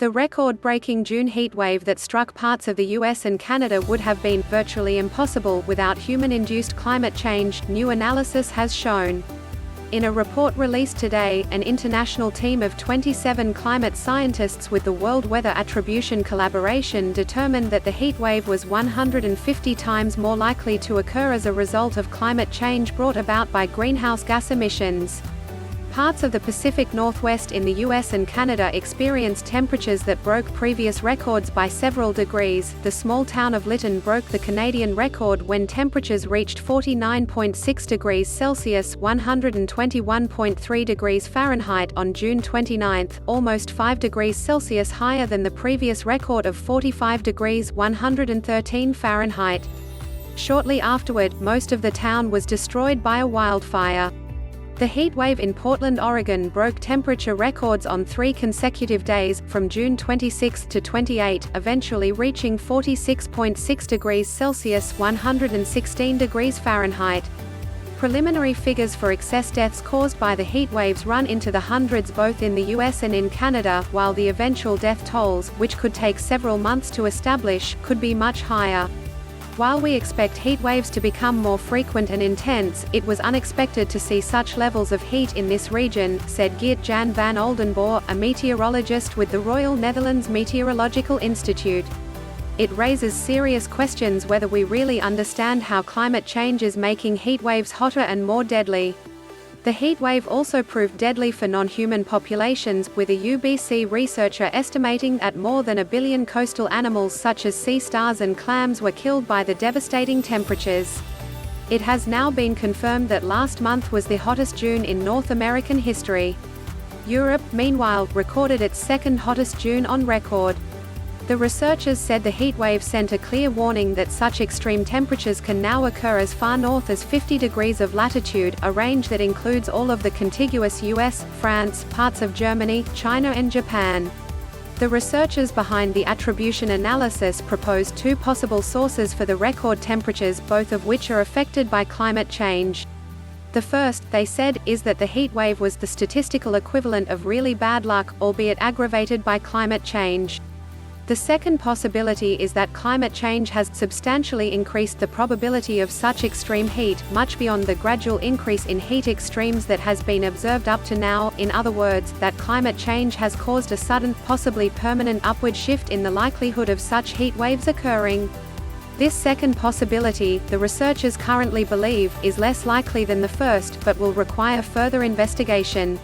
The record-breaking June heatwave that struck parts of the US and Canada would have been virtually impossible without human-induced climate change, new analysis has shown. In a report released today, an international team of 27 climate scientists with the World Weather Attribution collaboration determined that the heatwave was 150 times more likely to occur as a result of climate change brought about by greenhouse gas emissions. Parts of the Pacific Northwest in the US and Canada experienced temperatures that broke previous records by several degrees. The small town of Lytton broke the Canadian record when temperatures reached 49.6 degrees Celsius (121.3 degrees Fahrenheit) on June 29, almost 5 degrees Celsius higher than the previous record of 45 degrees (113 Fahrenheit). Shortly afterward, most of the town was destroyed by a wildfire. The heatwave in Portland, Oregon broke temperature records on 3 consecutive days, from June 26 to 28, eventually reaching 46.6 degrees Celsius (116 degrees Fahrenheit). Preliminary figures for excess deaths caused by the heatwaves run into the hundreds both in the US and in Canada, while the eventual death tolls, which could take several months to establish, could be much higher. While we expect heat waves to become more frequent and intense, it was unexpected to see such levels of heat in this region, said Geert Jan van Oldenborgh, a meteorologist with the Royal Netherlands Meteorological Institute. It raises serious questions whether we really understand how climate change is making heat waves hotter and more deadly. The heatwave also proved deadly for non-human populations, with a UBC researcher estimating that more than 1 billion coastal animals such as sea stars and clams were killed by the devastating temperatures. It has now been confirmed that last month was the hottest June in North American history. Europe, meanwhile, recorded its second hottest June on record. The researchers said the heatwave sent a clear warning that such extreme temperatures can now occur as far north as 50 degrees of latitude, a range that includes all of the contiguous US, France, parts of Germany, China and Japan. The researchers behind the attribution analysis proposed 2 possible sources for the record temperatures, both of which are affected by climate change. The first, they said, is that the heatwave was the statistical equivalent of really bad luck, albeit aggravated by climate change. The second possibility is that climate change has substantially increased the probability of such extreme heat, much beyond the gradual increase in heat extremes that has been observed up to now. In other words, that climate change has caused a sudden, possibly permanent upward shift in the likelihood of such heat waves occurring. This second possibility, the researchers currently believe, is less likely than the first, but will require further investigation.